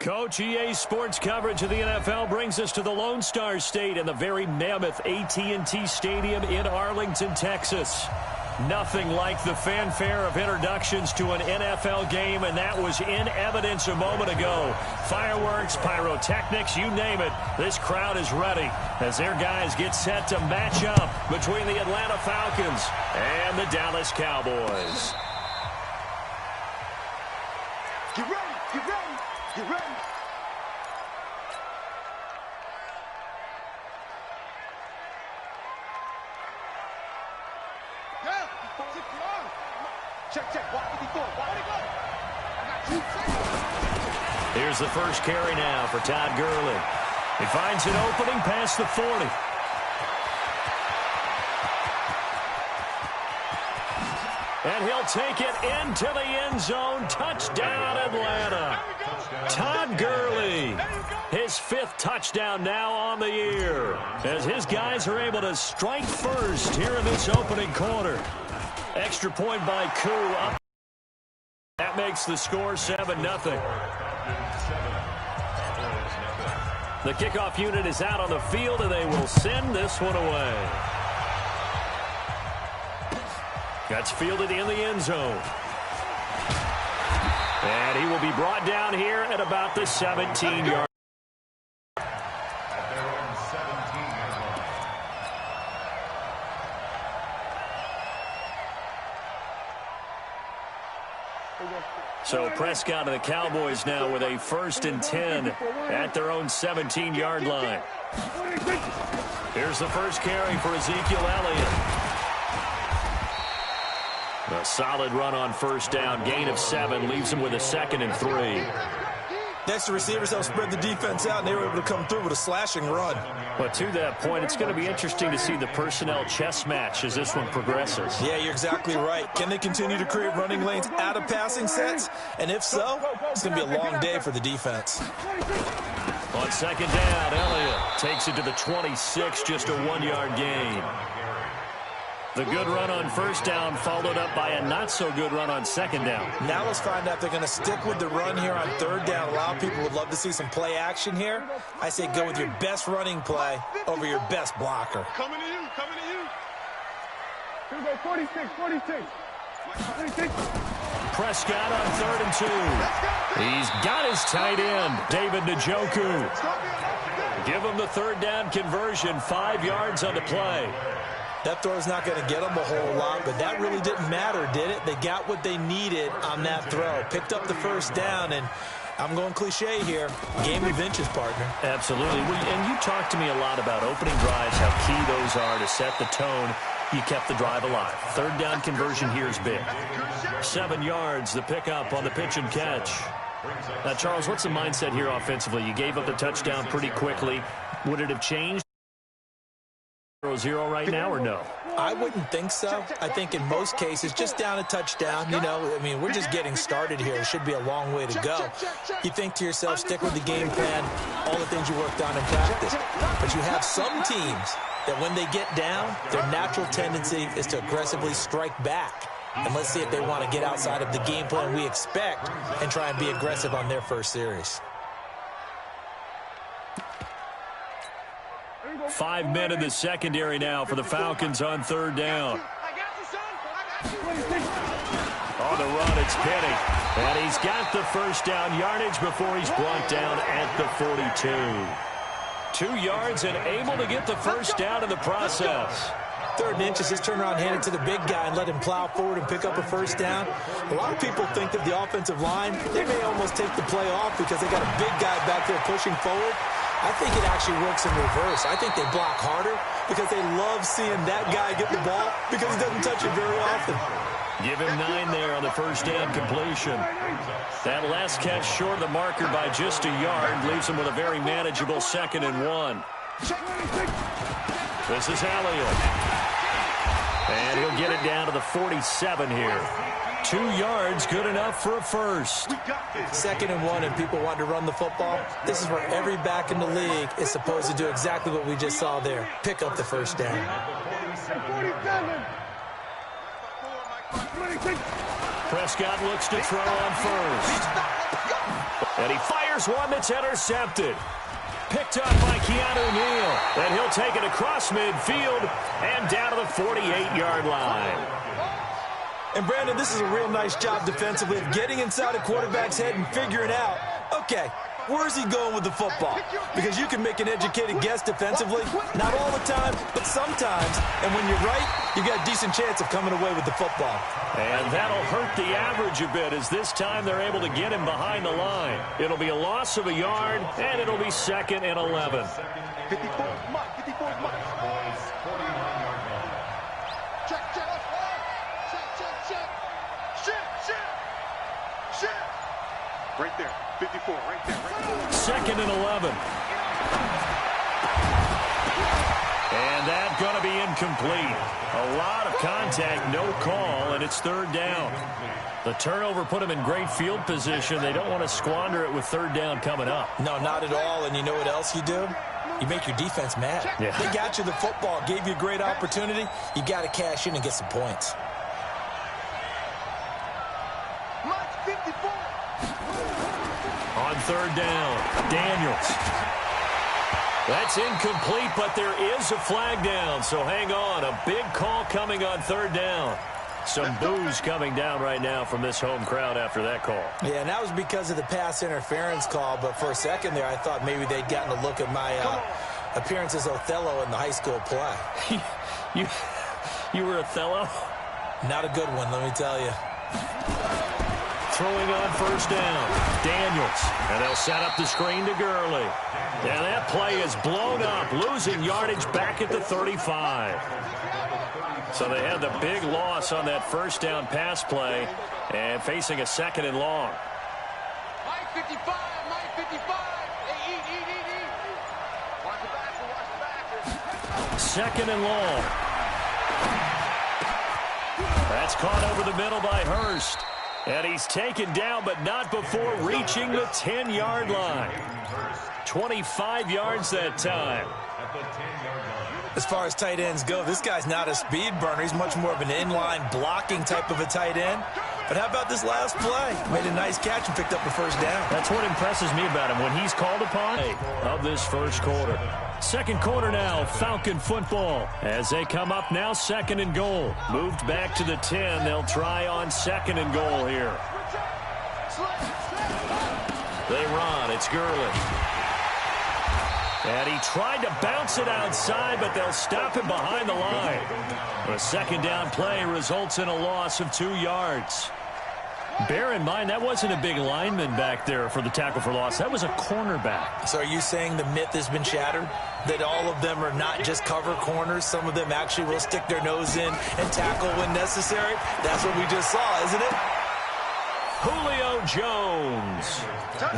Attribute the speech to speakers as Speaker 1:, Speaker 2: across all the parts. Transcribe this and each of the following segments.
Speaker 1: Coach, EA Sports coverage of the NFL brings us to the Lone Star State and the very mammoth AT&T Stadium in Arlington, Texas. Nothing like the fanfare of introductions to an NFL game, and that was in evidence a moment ago. Fireworks, pyrotechnics, you name it. This crowd is ready as their guys get set to match up between the Atlanta Falcons and the Dallas Cowboys.
Speaker 2: Get ready, get ready, get ready. Check, check. Walk 54. Walk it go. I got 2 seconds.
Speaker 1: Here's the first carry now for Todd Gurley. He finds an opening past the 40. And he'll take it into the end zone. Touchdown, Atlanta. Todd Gurley, his 5th touchdown now on the year, as his guys are able to strike first here in this opening quarter. Extra point by Koo up. That makes the score 7-0. The kickoff unit is out on the field, and they will send this one away. That's fielded in the end zone. And he will be brought down here at about the 17-yard. So Prescott and the Cowboys now with a 1st and 10 at their own 17-yard line. Here's the first carry for Ezekiel Elliott. A solid run on 1st down. Gain of 7 leaves him with a 2nd and 3.
Speaker 3: Next, the receivers helped spread the defense out, and they were able to come through with a slashing run.
Speaker 1: But to that point, it's going to be interesting to see the personnel chess match as this one progresses.
Speaker 3: Yeah, you're exactly right. Can they continue to create running lanes out of passing sets? And if so, it's going to be a long day for the defense.
Speaker 1: On 2nd down, Elliott takes it to the 26, just a 1-yard gain. The good run on 1st down followed up by a not-so-good run on 2nd down.
Speaker 3: Now let's find out if they're going to stick with the run here on 3rd down. A lot of people would love to see some play action here. I say go with your best running play over your best blocker.
Speaker 2: Coming to you, coming to you.
Speaker 4: Here we go, 46, 46. 46.
Speaker 1: Prescott on 3rd and 2. He's got his tight end, David Njoku. Give him the 3rd down conversion, 5 yards on the play.
Speaker 3: That throw's not going to get them a whole lot, but that really didn't matter, did it? They got what they needed on that throw. Picked up the 1st down, and I'm going cliche here. Game of inches, partner.
Speaker 1: Absolutely. And you talked to me a lot about opening drives, how key those are to set the tone. You kept the drive alive. 3rd down conversion here is big. 7 yards, the pickup on the pitch and catch. Now, Charles, what's the mindset here offensively? You gave up the touchdown pretty quickly. Would it have changed 0-0 right now or no?
Speaker 3: I wouldn't think so. I think in most cases, just down a touchdown, you know, I mean, we're just getting started here. It should be a long way to go. You think to yourself, stick with the game plan, all the things you worked on in practice. But you have some teams that when they get down, their natural tendency is to aggressively strike back. And let's see if they want to get outside of the game plan we expect and try and be aggressive on their first series.
Speaker 1: 5 men in the secondary now for the Falcons on 3rd down. On the run, it's Penny. And he's got the 1st down yardage before he's brought down at the 42. 2 yards and able to get the 1st down in the process.
Speaker 3: 3rd and inches, just turn around, hand it to the big guy, and let him plow forward and pick up a 1st down. A lot of people think that the offensive line, they may almost take the play off because they got a big guy back there pushing forward. I think it actually works in reverse. I think they block harder because they love seeing that guy get the ball because he doesn't touch it very often.
Speaker 1: Give him 9 there on the 1st down completion. That last catch short of the marker by just a yard leaves him with a very manageable 2nd and 1. This is Elliott. And he'll get it down to the 47 here. 2 yards, good enough for a 1st.
Speaker 3: 2nd and 1, and people want to run the football. This is where every back in the league is supposed to do exactly what we just saw there. Pick up the 1st down.
Speaker 1: Prescott looks to throw on first. And he fires one that's intercepted. Picked up by Keanu Neal. And he'll take it across midfield and down to the 48-yard line.
Speaker 3: And, Brandon, this is a real nice job defensively of getting inside a quarterback's head and figuring out, okay, where's he going with the football? Because you can make an educated guess defensively, not all the time, but sometimes. And when you're right, you've got a decent chance of coming away with the football.
Speaker 1: And that'll hurt the average a bit as this time they're able to get him behind the line. It'll be a loss of a yard, and it'll be 2nd and 11.
Speaker 2: 54 mark. Check. Right there, 54, right there.
Speaker 1: 2nd and 11. And that's going to be incomplete. A lot of contact, no call, and it's 3rd down. The turnover put them in great field position. They don't want to squander it with 3rd down coming up.
Speaker 3: No, not at all. And you know what else you do? You make your defense mad.
Speaker 1: Yeah.
Speaker 3: They got you the football, gave you a great opportunity. You got to cash in and get some points.
Speaker 1: On 3rd down, Daniels. That's incomplete, but there is a flag down, so hang on. A big call coming on 3rd down. Some boos coming down right now from this home crowd after that call.
Speaker 3: Yeah, and that was because of the pass interference call, but for a second there I thought maybe they'd gotten a look at my appearance as Othello in the high school play.
Speaker 1: You were Othello?
Speaker 3: Not a good one, let me tell you.
Speaker 1: Throwing on 1st down, Daniels. And they'll set up the screen to Gurley. And that play is blown up, losing yardage back at the 35. So they had the big loss on that 1st down pass play and facing a 2nd and long.
Speaker 2: Mike 55. Hey, eat. Watch the backer.
Speaker 1: 2nd and long. That's caught over the middle by Hurst. And he's taken down, but not before reaching the 10-yard line. 25 yards that time.
Speaker 3: As far as tight ends go, this guy's not a speed burner. He's much more of an inline blocking type of a tight end. But how about this last play? Made a nice catch and picked up the 1st down.
Speaker 1: That's what impresses me about him when he's called upon of this 1st quarter. 2nd quarter now, Falcon football. As they come up now, 2nd and goal. Moved back to the 10. They'll try on 2nd and goal here. They run. It's Gurley. And he tried to bounce it outside, but they'll stop him behind the line. A 2nd down play results in a loss of 2 yards. Bear in mind, that wasn't a big lineman back there for the tackle for loss. That was a cornerback.
Speaker 3: So are you saying the myth has been shattered? That all of them are not just cover corners? Some of them actually will stick their nose in and tackle when necessary? That's what we just saw, isn't it?
Speaker 1: Julio Jones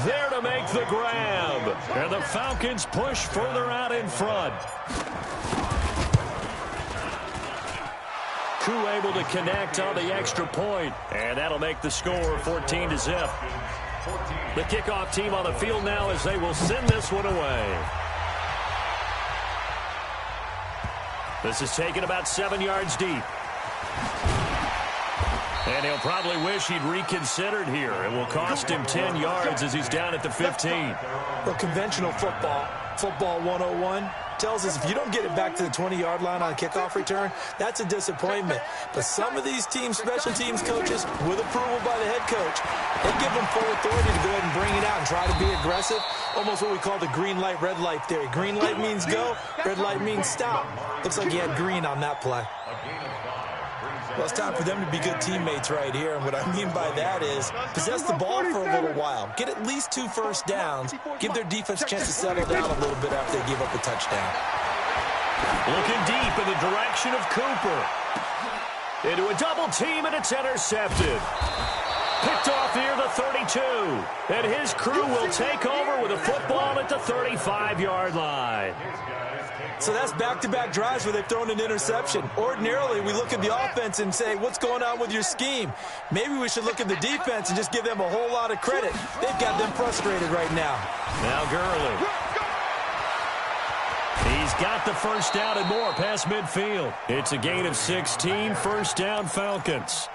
Speaker 1: there to make the grab. And the Falcons push further out in front. Koo able to connect on the extra point. And that'll make the score 14-0. The kickoff team on the field now as they will send this one away. This is taken about 7 yards deep. And he'll probably wish he'd reconsidered here. It will cost him 10 yards as he's down at the 15.
Speaker 3: Well, conventional football 101, tells us if you don't get it back to the 20-yard line on a kickoff return, that's a disappointment. But some of these teams, special teams coaches, with approval by the head coach, they give them full authority to go ahead and bring it out and try to be aggressive. Almost what we call the green light, red light theory. Green light means go, red light means stop. Looks like he had green on that play. Well, it's time for them to be good teammates right here. And what I mean by that is possess the ball for a little while. Get at least 2 first downs. Give their defense a chance to settle down a little bit after they give up a touchdown.
Speaker 1: Looking deep in the direction of Cooper. Into a double team, and it's intercepted. Picked off near the 32. And his crew will take over with a football at the 35-yard line.
Speaker 3: So that's back-to-back drives where they've thrown an interception. Ordinarily, we look at the offense and say, what's going on with your scheme? Maybe we should look at the defense and just give them a whole lot of credit. They've got them frustrated right now.
Speaker 1: Now Gurley. He's got the first down and more past midfield. It's a gain of 16, first down Falcons.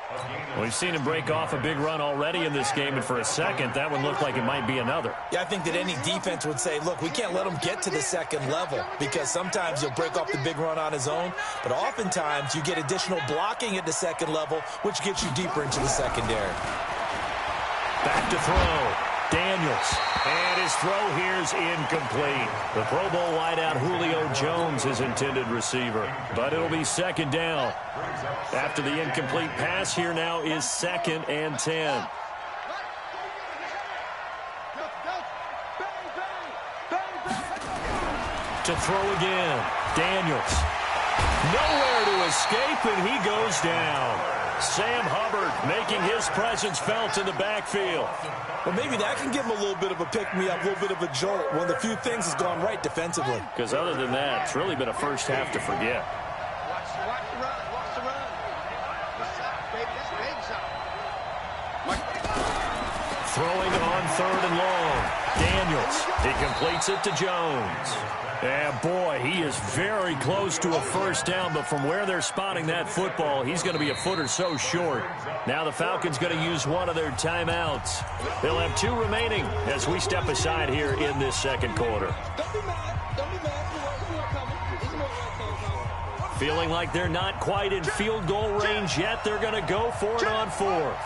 Speaker 1: We've seen him break off a big run already in this game, and for a second, that one looked like it might be another.
Speaker 3: Yeah, I think that any defense would say, look, we can't let him get to the second level, because sometimes he'll break off the big run on his own, but oftentimes you get additional blocking at the second level, which gets you deeper into the secondary.
Speaker 1: Back to throw. Daniels. And his throw here's incomplete. The Pro Bowl wideout Julio Jones, his intended receiver. But it'll be second down. After the incomplete pass, here now is 2nd and 10. To throw again. Daniels. Nowhere to escape, and he goes down. Sam Hubbard making his presence felt in the backfield.
Speaker 3: Well, maybe that can give him a little bit of a pick-me-up, a little bit of a jolt. One of the few things has gone right defensively.
Speaker 1: Because other than that, it's really been a first half to forget.
Speaker 2: Watch the run. Watch the run. This side, baby. This big side.
Speaker 1: Throwing on 3rd and long. Daniels. He completes it to Jones. And boy, he is very close to a first down, but from where they're spotting that football, he's going to be a foot or so short. Now the Falcons going to use one of their timeouts. They'll have 2 remaining as we step aside here in this second quarter.
Speaker 2: Don't be mad. Don't be mad. He's more coming.
Speaker 1: Feeling like they're not quite in field goal range yet, they're going to go for it on 4th.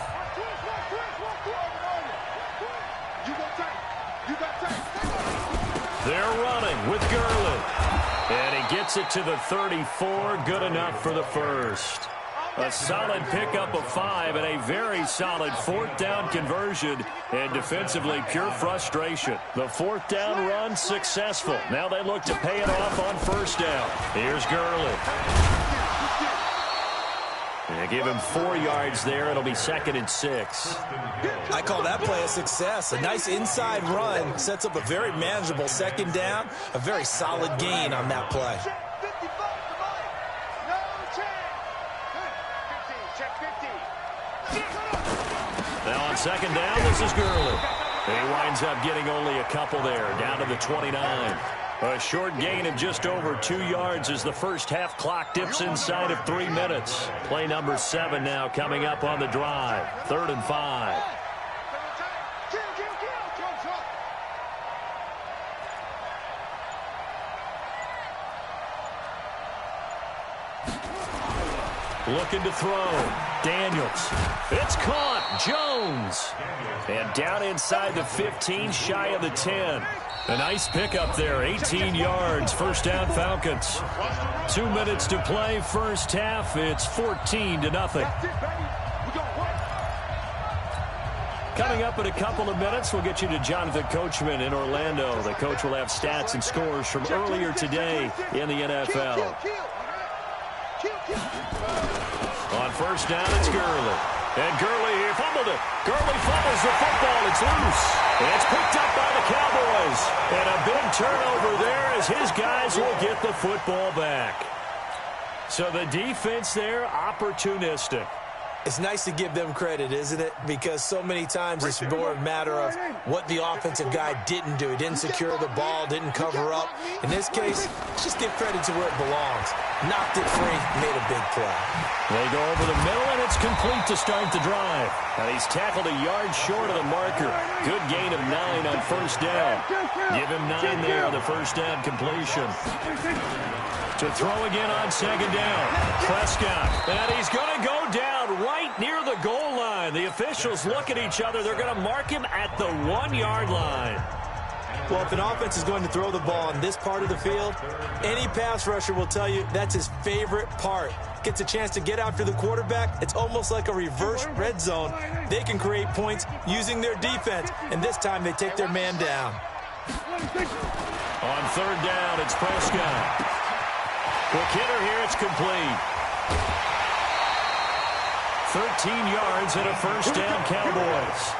Speaker 1: They're running with Gurley. And he gets it to the 34. Good enough for the first. A solid pickup of 5 and a very solid 4th down conversion. And defensively, pure frustration. The 4th down run successful. Now they look to pay it off on first down. Here's Gurley. And they give him 4 yards there. It'll be 2nd and 6.
Speaker 3: I call that play a success. A nice inside run sets up a very manageable second down. A very solid gain on that play.
Speaker 1: Now on second down, this is Gurley. And he winds up getting only a couple there, down to the 29. A short gain of just over 2 yards as the first half clock dips inside of 3 minutes. Play number 7 now coming up on the drive. 3rd and 5. Looking to throw. Daniels. It's caught. Jones. And down inside the 15, shy of the 10. A nice pickup there, 18 yards, first down Falcons. 2 minutes to play, first half, it's 14-0. Coming up in a couple of minutes, we'll get you to Jonathan Coachman in Orlando. The coach will have stats and scores from earlier today in the NFL. On first down, it's Gurley. And Gurley, he fumbled it. Gurley fumbles the football. It's loose. And it's picked up by the Cowboys. And a big turnover there as his guys will get the football back. So the defense there, opportunistic.
Speaker 3: It's nice to give them credit, isn't it? Because so many times it's more a matter of what the offensive guy didn't do. He didn't secure the ball, didn't cover up. In this case, just give credit to where it belongs. Knocked it free, made a big play.
Speaker 1: They go over the middle, and it's complete to start the drive. And he's tackled a yard short of the marker. Good gain of 9 on first down. Give him 9 there, the first down completion. To throw again on second down. Prescott. And he's going to go down right near the goal line. The officials look at each other. They're going to mark him at the 1-yard line.
Speaker 3: Well, if an offense is going to throw the ball in this part of the field, any pass rusher will tell you that's his favorite part. Gets a chance to get after the quarterback. It's almost like a reverse red zone. They can create points using their defense, and this time they take their man down.
Speaker 1: On third down, it's Prescott. Quick hitter here, it's complete. 13 yards and a first down, Cowboys.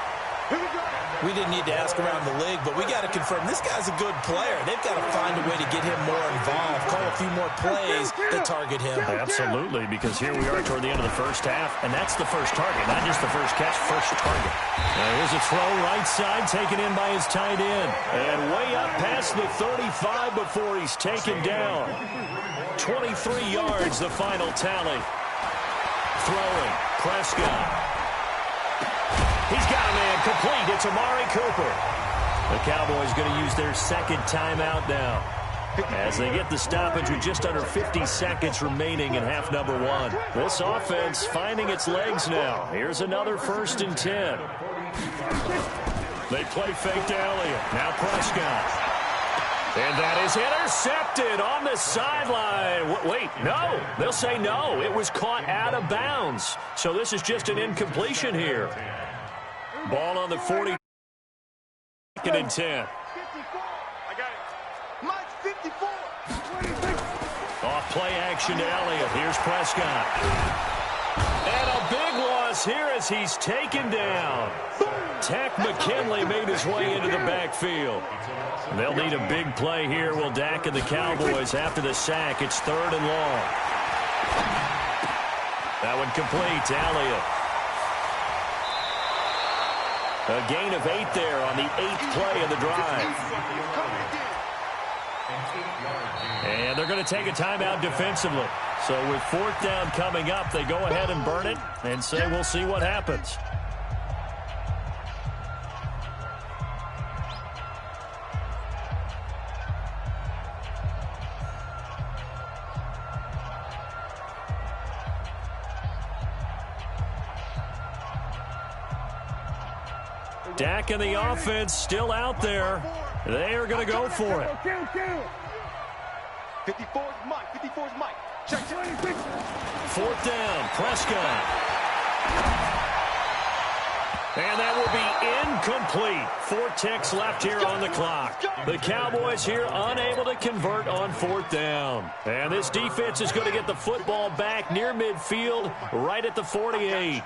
Speaker 3: We didn't need to ask around the league, but we got to confirm this guy's a good player. They've got to find a way to get him more involved, call a few more plays that target him.
Speaker 1: Absolutely, because here we are toward the end of the first half, and that's the first target, not just the first catch, first target. Here's a throw right side taken in by his tight end. And way up past the 35 before he's taken down. 23 yards, the final tally. Throwing, Prescott. He's got a man complete. It's Amari Cooper. The Cowboys going to use their second timeout now as they get the stoppage with just under 50 seconds remaining in half number one. This offense finding its legs now. Here's another 1st and 10. They play fake to Elliott. Now Prescott. And that is intercepted on the sideline. Wait, no. They'll say no. It was caught out of bounds. So this is just an incompletion here. Ball on the 40. 2nd and 10.
Speaker 2: 54. I got it. Mike, 54.
Speaker 1: Off play action to Elliott. Here's Prescott. And a big loss here as he's taken down. Takk McKinley made his way into the backfield. They'll need a big play here. Will Dak and the Cowboys after the sack. It's 3rd and long. That one complete to Elliott. A gain of 8 there on the 8th play of the drive. And they're going to take a timeout defensively. So with 4th down coming up, they go ahead and burn it and say we'll see what happens. Dak and the offense still out there. They are going to go for it.
Speaker 2: 54 is Mike. 54 is Mike. Check.
Speaker 1: 4th down, Prescott. And that will be incomplete. 4 ticks left here on the clock. The Cowboys here unable to convert on 4th down. And this defense is going to get the football back near midfield, right at the 48.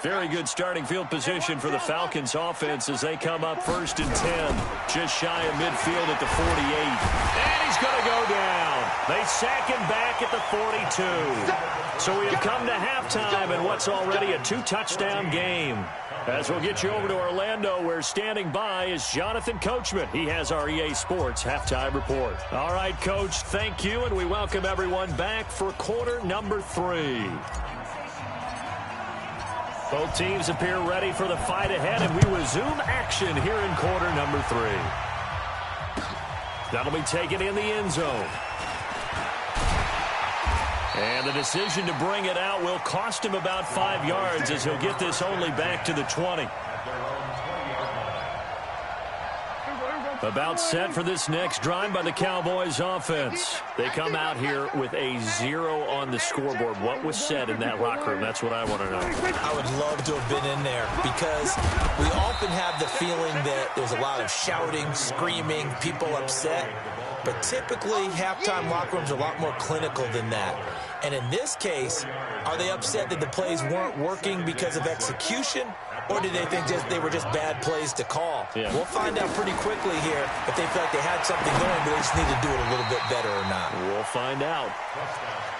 Speaker 1: Very good starting field position for the Falcons offense as they come up 1st and 10. Just shy of midfield at the 48. And he's going to go down. They sack him back at the 42. So we have come to halftime in what's already a 2-touchdown game. As we'll get you over to Orlando, where standing by is Jonathan Coachman. He has our EA Sports halftime report. All right, Coach, thank you, and we welcome everyone back for quarter number 3. Both teams appear ready for the fight ahead, and we resume action here in quarter number 3. That'll be taken in the end zone. And the decision to bring it out will cost him about 5 yards as he'll get this only back to the 20. About set for this next drive by the Cowboys offense. They come out here with a 0 on the scoreboard. What was said in that locker room? That's what I want to know.
Speaker 3: I would love to have been in there because we often have the feeling that there's a lot of shouting, screaming, people upset. But typically, halftime locker rooms are a lot more clinical than that. And in this case, are they upset that the plays weren't working because of execution? Or did they think they were just bad plays to call?
Speaker 1: Yeah.
Speaker 3: We'll find out pretty quickly here if they felt like they had something going, but they just need to do it a little bit better or not.
Speaker 1: We'll find out.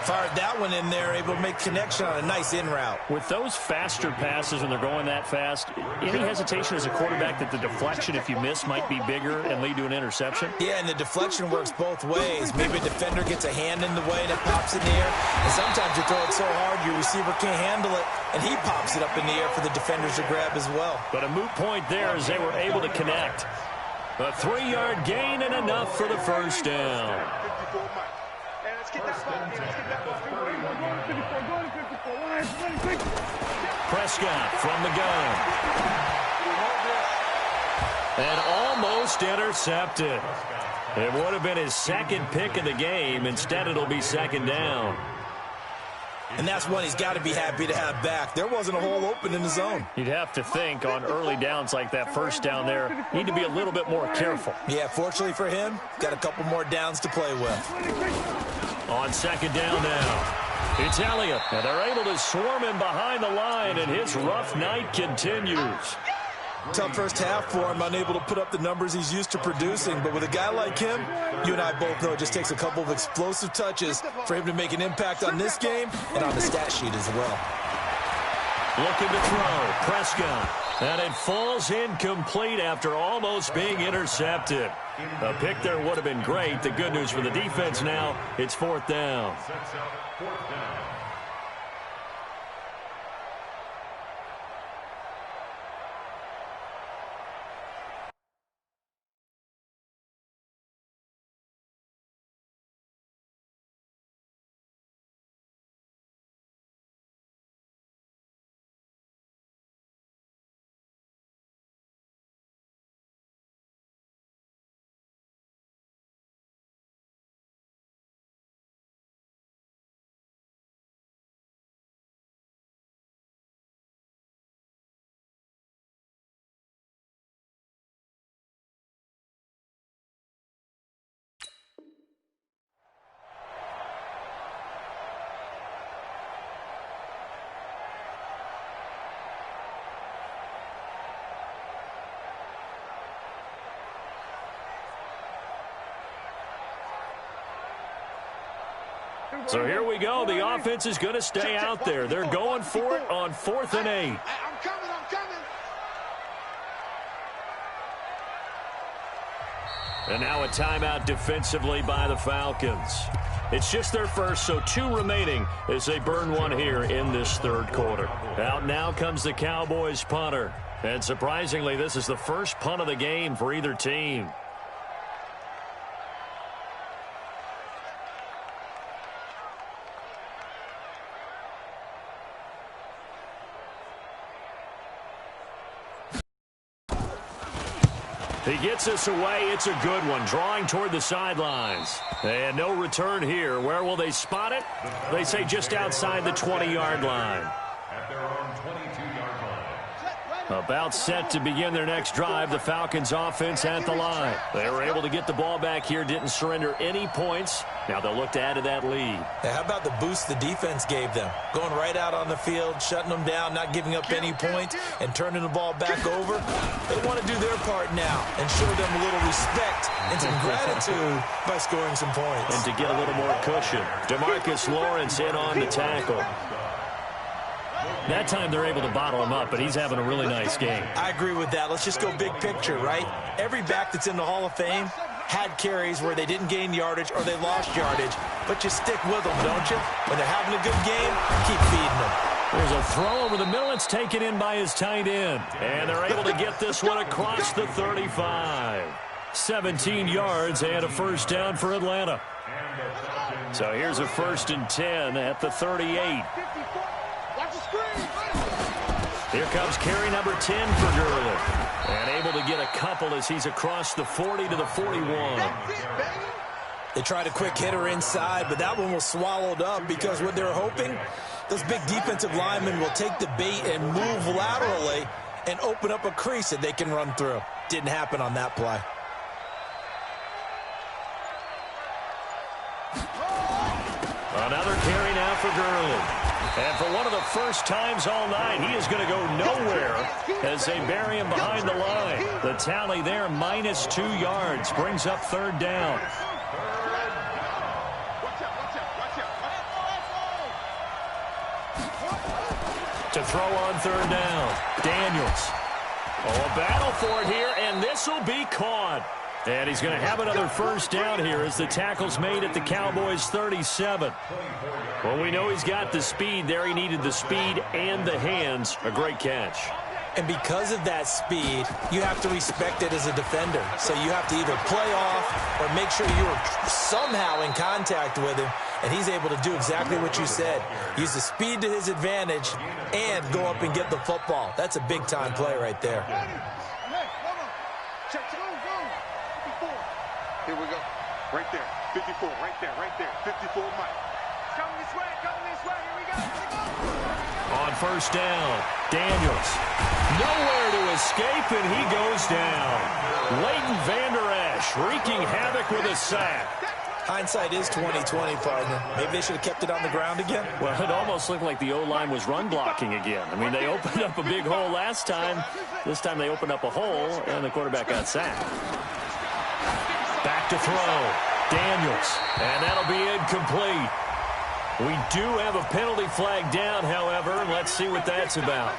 Speaker 3: Fired that one in there, able to make connection on a nice in route.
Speaker 1: With those faster passes when they're going that fast, any hesitation as a quarterback that the deflection, if you miss, might be bigger and lead to an interception?
Speaker 3: Yeah, and the deflection works both ways. Maybe a defender gets a hand in the way and it pops in the air. And sometimes you throw it so hard your receiver can't handle it, and he pops it up in the air for the defenders to grab as well.
Speaker 1: But a moot point there as they were able to connect. A 3-yard gain and enough for the first down. Prescott from the gun. And almost intercepted. It would have been his second pick of the game. Instead, it'll be 2nd down.
Speaker 3: And that's one he's got to be happy to have back. There wasn't a hole open in the zone.
Speaker 1: You'd have to think on early downs like that first down there, need to be a little bit more careful.
Speaker 3: Yeah, fortunately for him, got a couple more downs to play with.
Speaker 1: On 2nd down now, it's Elliott. And they're able to swarm him behind the line, and his rough night continues.
Speaker 3: Tough first half for him, unable to put up the numbers he's used to producing. But with a guy like him, you and I both know it just takes a couple of explosive touches for him to make an impact on this game and on the stat sheet as well.
Speaker 1: Looking to throw. Prescott. And it falls incomplete after almost being intercepted. A pick there would have been great. The good news for the defense now, it's 4th down. So here we go. The offense is going to stay out there. They're going for it on 4th and 8.
Speaker 2: I'm coming.
Speaker 1: And now a timeout defensively by the Falcons. It's just their first, so 2 remaining as they burn one here in this 3rd quarter. Out now comes the Cowboys punter. And surprisingly, this is the first punt of the game for either team. He gets this away. It's a good one, drawing toward the sidelines. And no return here. Where will they spot it? They say just outside the 20-yard line.
Speaker 2: At their own 22-yard line.
Speaker 1: About set to begin their next drive, the Falcons offense at the line. They were able to get the ball back here, didn't surrender any points. Now they'll look to add to that lead.
Speaker 3: Now, how about the boost the defense gave them? Going right out on the field, shutting them down, not giving up any points, and turning the ball back over. They want to do their part now and show them a little respect and some gratitude by scoring some points.
Speaker 1: And to get a little more cushion, DeMarcus Lawrence in on the tackle. That time they're able to bottle him up, but he's having a really nice game.
Speaker 3: I agree with that. Let's just go big picture, right? Every back that's in the Hall of Fame had carries where they didn't gain yardage or they lost yardage, but you stick with them, don't you? When they're having a good game, keep feeding them.
Speaker 1: There's a throw over the middle. It's taken in by his tight end. And they're able to get this one across the 35. 17 yards and a first down for Atlanta. So here's a 1st and 10 at the 38. Here comes carry number 10 for Gurley. And able to get a couple as he's across the 40 to the 41.
Speaker 3: They tried a quick hitter inside, but that one was swallowed up because what they're hoping, those big defensive linemen will take the bait and move laterally and open up a crease that they can run through. Didn't happen on that play.
Speaker 1: Another carry now for Gurley. And for one of the first times all night, he is going to go nowhere as they bury him behind the line. The tally there, -2 yards, brings up 3rd down. To throw on 3rd down, Daniels. Oh, a battle for it here, and this will be caught. And he's going to have another first down here as the tackle's made at the Cowboys' 37. Well, we know he's got the speed there. He needed the speed and the hands. A great catch.
Speaker 3: And because of that speed, you have to respect it as a defender. So you have to either play off or make sure you're somehow in contact with him. And he's able to do exactly what you said. Use the speed to his advantage and go up and get the football. That's a big-time play right there.
Speaker 2: Here we go. Right there. 54. Right there. 54 Mike. Coming this way. Here we go.
Speaker 1: On 1st down, Daniels. Nowhere to escape, and he goes down. Leighton Vander Esch wreaking havoc with a sack.
Speaker 3: Hindsight is 20/20, partner. Maybe they should have kept it on the ground again.
Speaker 1: Well, it almost looked like the O-line was run blocking again. I mean, they opened up a big hole last time. This time they opened up a hole, and the quarterback got sacked. Back to throw. Daniels. And that'll be incomplete. We do have a penalty flag down, however. Let's see what that's about.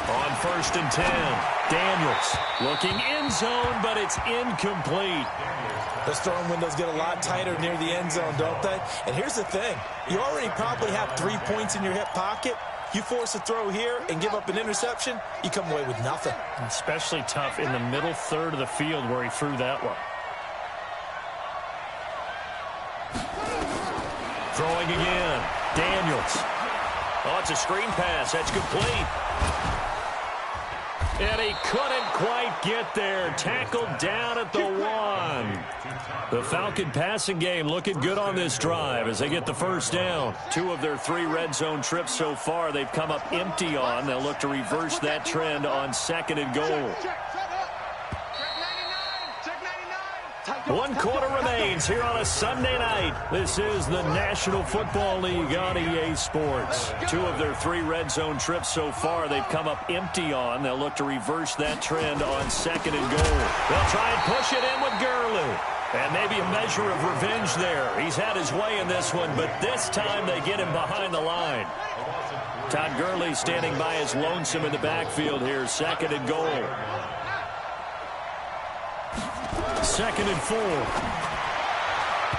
Speaker 1: On 1st and 10, Daniels looking end zone, but it's incomplete.
Speaker 3: Those throwing windows get a lot tighter near the end zone, don't they? And here's the thing. You already probably have 3 points in your hip pocket. You force a throw here and give up an interception, you come away with nothing.
Speaker 1: Especially tough in the middle third of the field where he threw that one. Throwing again. Daniels. Oh, it's a screen pass. That's complete. And he couldn't quite get there. Tackled down at the 1. The Falcon passing game looking good on this drive as they get the first down. 2 of their 3 red zone trips so far they've come up empty on. They'll look to reverse that trend on 2nd and goal. 1 quarter remains here on a Sunday night. This is the National Football League on EA Sports. 2 of their 3 red zone trips so far they've come up empty on. They'll look to reverse that trend on 2nd and goal. They'll try and push it in with Gurley. And maybe a measure of revenge there. He's had his way in this one, but this time they get him behind the line. Todd Gurley standing by his lonesome in the backfield here. 2nd and goal. 2nd and 4.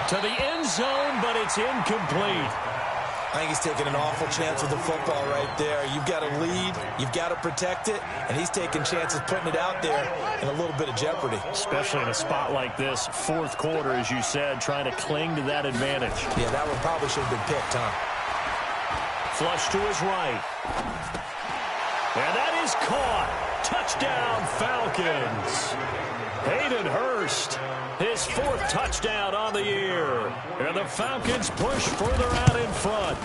Speaker 1: To the end zone, but it's incomplete.
Speaker 3: I think he's taking an awful chance with the football right there. You've got to lead, you've got to protect it, and he's taking chances putting it out there in a little bit of jeopardy.
Speaker 1: Especially in a spot like this, 4th quarter, as you said, trying to cling to that advantage.
Speaker 3: Yeah, that one probably should have been picked, huh?
Speaker 1: Flush to his right. And that is caught. Touchdown, Falcons. Hayden Hurst, his 4th touchdown on the year. And the Falcons push further out in front.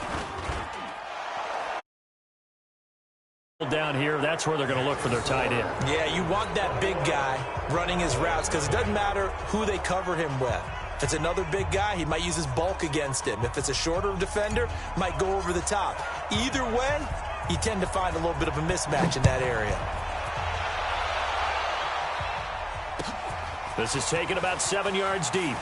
Speaker 1: Down here, that's where they're going to look for their tight end.
Speaker 3: Yeah, you want that big guy running his routes because it doesn't matter who they cover him with. If it's another big guy, he might use his bulk against him. If it's a shorter defender, might go over the top. Either way, you tend to find a little bit of a mismatch in that area.
Speaker 1: This is taken about 7 yards deep.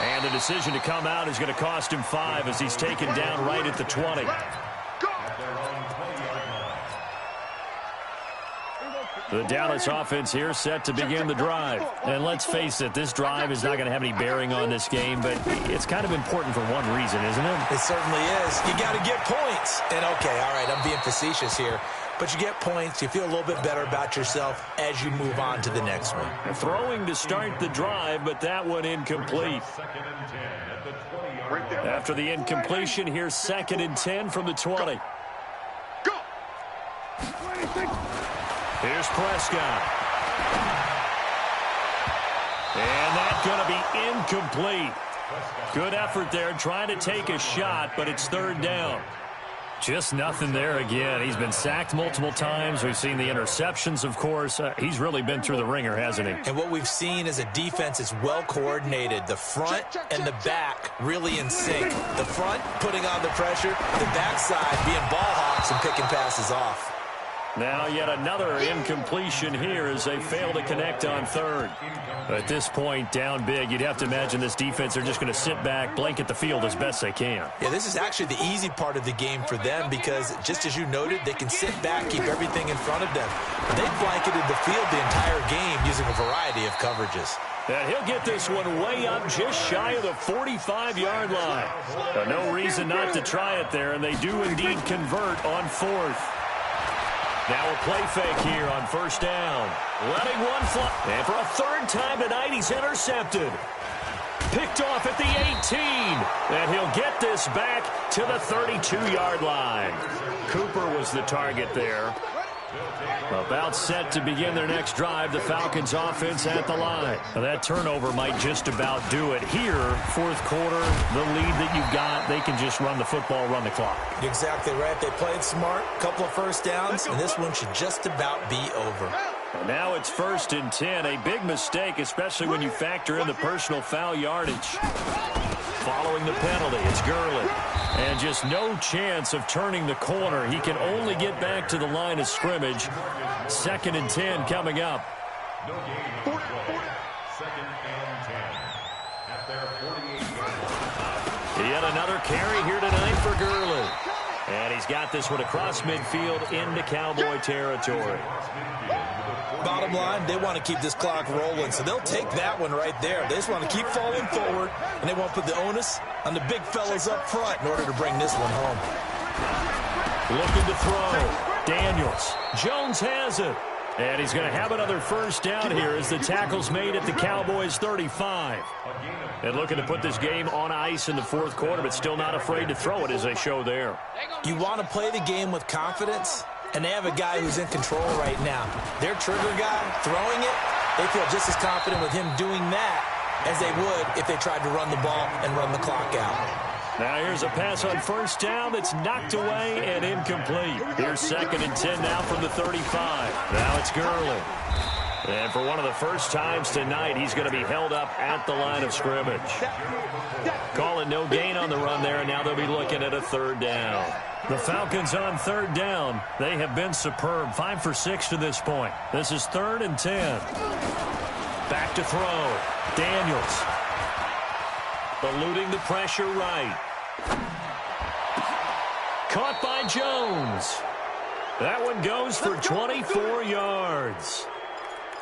Speaker 1: And the decision to come out is going to cost him 5 as he's taken down right at the 20. The Dallas offense here set to begin the drive. And let's face it, this drive is not going to have any bearing on this game, but it's kind of important for one reason, isn't it?
Speaker 3: It certainly is. You got to get points. And okay, all right, I'm being facetious here. But you get points, you feel a little bit better about yourself as you move on to the next one.
Speaker 1: Throwing to start the drive, but that one incomplete. After the incompletion, here's 2nd and 10 from the 20.
Speaker 2: Go.
Speaker 1: Here's Prescott. And that's going to be incomplete. Good effort there trying to take a shot, but it's 3rd down. Just nothing there again. He's been sacked multiple times. We've seen the interceptions, of course. He's really been through the ringer, hasn't he?
Speaker 3: And what we've seen is a defense that's well coordinated. The front and the back really in sync. The front putting on the pressure, the backside being ball hawks and picking passes off.
Speaker 1: Now yet another incompletion here as they fail to connect on 3rd. At this point, down big, you'd have to imagine this defense are just going to sit back, blanket the field as best they can.
Speaker 3: Yeah, this is actually the easy part of the game for them because, just as you noted, they can sit back, keep everything in front of them. They've blanketed the field the entire game using a variety of coverages.
Speaker 1: And he'll get this one way up just shy of the 45-yard line. But no reason not to try it there, and they do indeed convert on 4th. Now a play fake here on 1st down. Letting one fly. And for a 3rd time tonight, he's intercepted. Picked off at the 18. And he'll get this back to the 32-yard line. Cooper was the target there. About set to begin their next drive, the Falcons offense at the line. Now that turnover might just about do it here. Fourth quarter, the lead that you've got, they can just run the football, run the clock.
Speaker 3: You're exactly right. They played smart, couple of first downs, and this one should just about be over.
Speaker 1: And now it's 1st and 10, a big mistake, especially when you factor in the personal foul yardage. Following the penalty, it's Gurley. And just no chance of turning the corner. He can only get back to the line of scrimmage. 2nd and 10 coming up. Yet another carry here tonight for Gurley. And he's got this one across midfield into Cowboy territory.
Speaker 3: Bottom line, they want to keep this clock rolling, so they'll take that one right there. They just want to keep falling forward, and they won't put the onus on the big fellas up front in order to bring this one home.
Speaker 1: Looking to throw. Daniels. Jones has it. And he's going to have another first down here as the tackle's made at the Cowboys' 35. And looking to put this game on ice in the fourth quarter, but still not afraid to throw it as they show there.
Speaker 3: You want to play the game with confidence, and they have a guy who's in control right now. Their trigger guy throwing it, they feel just as confident with him doing that as they would if they tried to run the ball and run the clock out.
Speaker 1: Now here's a pass on first down that's knocked away and incomplete. Here's 2nd and 10 now from the 35. Now it's Gurley. And for one of the first times tonight, he's going to be held up at the line of scrimmage. Calling no gain on the run there, and now they'll be looking at a 3rd down. The Falcons on 3rd down. They have been superb. 5 for 6 to this point. This is 3rd and 10. Back to throw. Daniels. Eluding the pressure right. Caught by Jones. That one goes for 24 yards.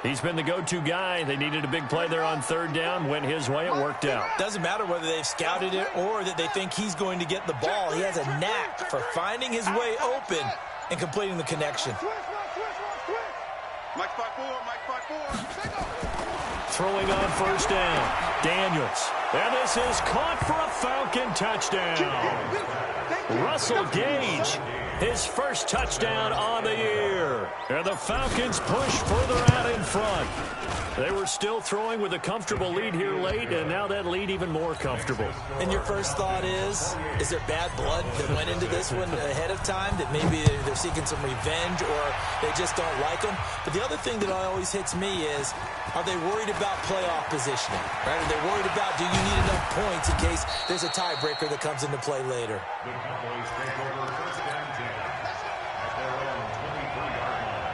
Speaker 1: He's been the go-to guy. They needed a big play there on 3rd down. Went his way. It worked out.
Speaker 3: Doesn't matter whether they've scouted it or that they think he's going to get the ball. He has a knack for finding his way open and completing the connection.
Speaker 2: Mike 5-4, Mike 5-4.
Speaker 1: Throwing on first down. Daniels. And this is caught for a Falcon touchdown. Russell Gage, his first touchdown on the year. And the Falcons push further out in front. They were still throwing with a comfortable lead here late, and now that lead even more comfortable.
Speaker 3: And your first thought is there bad blood that went into this one ahead of time, that maybe they're seeking some revenge or they just don't like them? But the other thing that always hits me is, are they worried about playoff positioning? Right? Are they worried about, do you need enough points in case there's a tiebreaker that comes into play later?
Speaker 5: The Cowboys take over 1st and 10 at their own 23-yard line.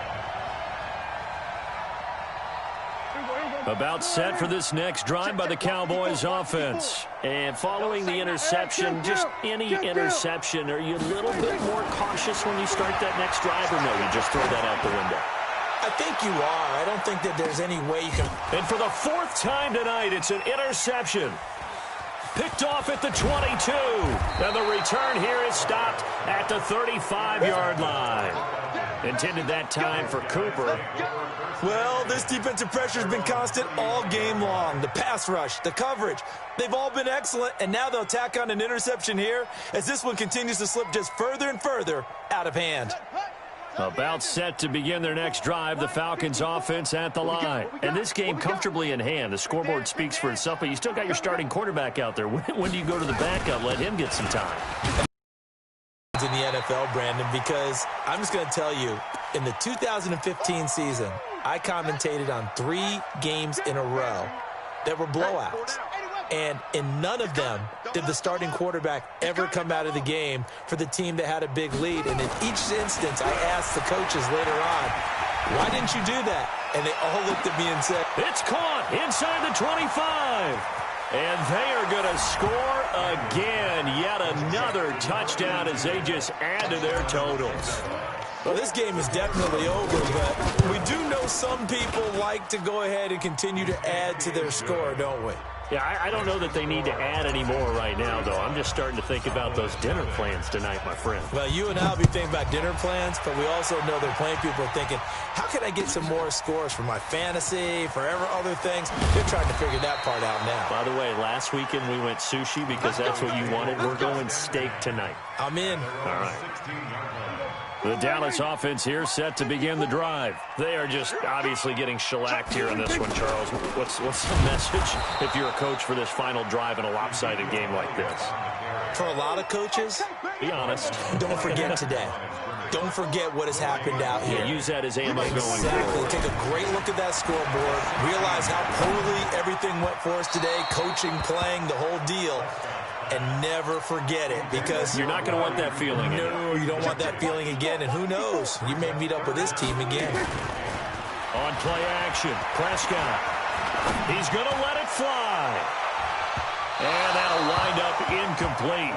Speaker 1: About set for this next drive by the Cowboys offense. And following the interception, just any interception, are you a little bit more cautious when you start that next drive, or no, you just throw that out the window?
Speaker 3: I think you are. I don't think that there's any way you can.
Speaker 1: And for the 4th time tonight, it's an interception. Picked off at the 22. And the return here is stopped at the 35-yard line. Intended that time for Cooper.
Speaker 3: Well, this defensive pressure has been constant all game long. The pass rush, the coverage, they've all been excellent, and now they'll tack on an interception here as this one continues to slip just further and further out of hand.
Speaker 1: About set to begin their next drive, the Falcons offense at the line. And this game comfortably in hand. The scoreboard speaks for itself, but you still got your starting quarterback out there. When do you go to the backup? Let him get some time.
Speaker 3: In the NFL, Brandon, because I'm just going to tell you, in the 2015 season, I commentated on 3 games in a row that were blowouts. And in none of them did the starting quarterback ever come out of the game for the team that had a big lead. And in each instance, I asked the coaches later on, why didn't you do that? And they all looked at me and said,
Speaker 1: it's caught inside the 25. And they are going to score again. Yet another touchdown as they just add to their totals.
Speaker 3: Well, this game is definitely over, but we do know some people like to go ahead and continue to add to their score, don't we?
Speaker 1: Yeah, I don't know that they need to add any more right now, though. I'm just starting to think about those dinner plans tonight, my friend.
Speaker 3: Well, you and I will be thinking about dinner plans, but we also know they're playing people are thinking, how can I get some more scores for my fantasy, for other things? They're trying to figure that part out now.
Speaker 1: By the way, last weekend we went sushi because that's what you wanted. We're going steak tonight.
Speaker 3: I'm in.
Speaker 1: All right. The Dallas offense here set to begin the drive. They are just obviously getting shellacked here in this one, Charles. What's the message if you're a coach for this final drive in a lopsided game like this?
Speaker 3: For a lot of coaches,
Speaker 1: be honest.
Speaker 3: Don't forget today. Don't forget what has happened out here.
Speaker 1: Yeah, use that as ammo going forward.
Speaker 3: Exactly. Take a great look at that scoreboard. Realize how poorly everything went for us today. Coaching, playing, the whole deal. And never forget it, because
Speaker 1: you're not going to want that feeling again.
Speaker 3: No, you don't want that feeling again. And who knows? You may meet up with this team again.
Speaker 1: On play action, Prescott. He's going to let it fly. And that'll wind up incomplete.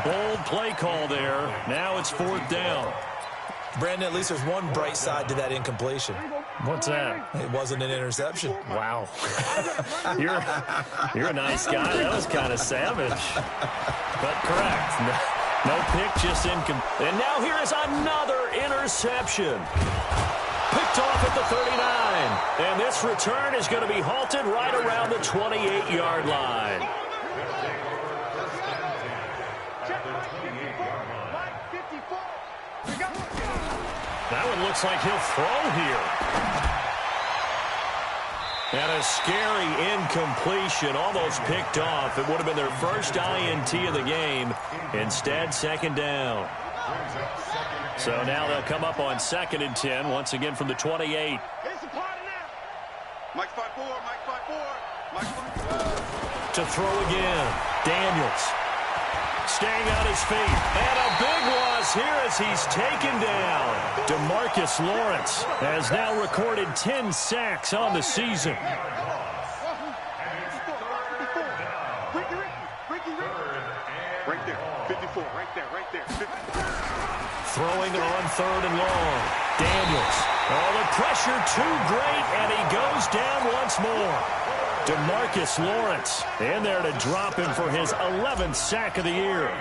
Speaker 1: Bold play call there. Now it's 4th down.
Speaker 3: Brandon, at least there's one bright side to that incompletion.
Speaker 1: What's that?
Speaker 3: It wasn't an interception.
Speaker 1: Wow. You're a nice guy. That was kind of savage. But correct. No pick, just incomplete. And now here is another interception. Picked off at the 39. And this return is going to be halted right around the 28-yard line. That one looks like he'll throw here. And a scary incompletion, almost picked off. It would have been their first INT of the game. Instead, 2nd down. So now they'll come up on 2nd and 10, once again from the 28.
Speaker 2: Mike 5-4, Mike 5-4, Mike 5-4.
Speaker 1: To throw again, Daniels. Staying on his feet. And a big loss here as he's taken down. DeMarcus Lawrence has now recorded 10 sacks on the season.
Speaker 2: Right there, 54, right there, right there. 50.
Speaker 1: Throwing on 3rd and long. Daniels. Oh, the pressure too great, and he goes down once more. DeMarcus Lawrence in there to drop him for his 11th sack of the year.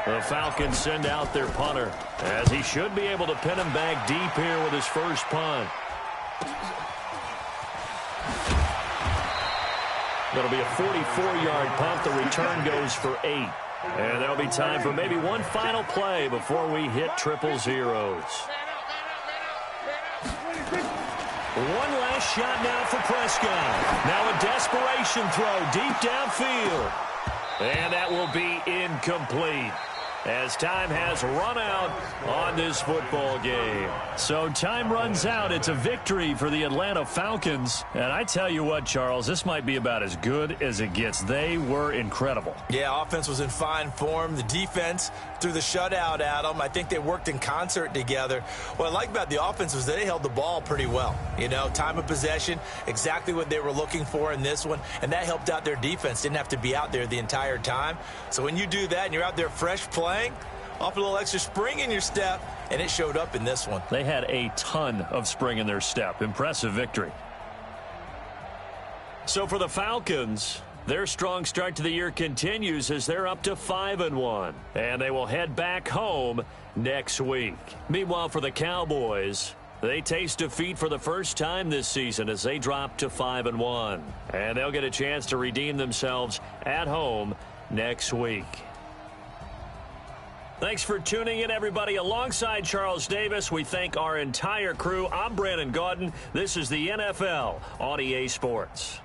Speaker 1: The Falcons send out their punter, as he should be able to pin him back deep here with his first punt. That'll be a 44-yard punt. The return goes for 8. And there'll be time for maybe one final play before we hit triple zeros. One last shot now for Prescott. Now a desperation throw deep downfield. And that will be incomplete, as time has run out on this football game. So time runs out. It's a victory for the Atlanta Falcons. And I tell you what, Charles, this might be about as good as it gets. They were incredible.
Speaker 3: Yeah, offense was in fine form. The defense threw the shutout at them. I think they worked in concert together. What I like about the offense was they held the ball pretty well. You know, time of possession, exactly what they were looking for in this one. And that helped out their defense. Didn't have to be out there the entire time. So when you do that and you're out there fresh playing, off a little extra spring in your step, and it showed up in this one.
Speaker 1: They had a ton of spring in their step. Impressive victory. So for the Falcons, their strong start to the year continues as they're up to 5-1. And they will head back home next week. Meanwhile, for the Cowboys, they taste defeat for the first time this season as they drop to 5-1. And they'll get a chance to redeem themselves at home next week. Thanks for tuning in, everybody. Alongside Charles Davis, we thank our entire crew. I'm Brandon Gaudin. This is the NFL on EA Sports.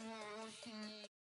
Speaker 6: you are looking at.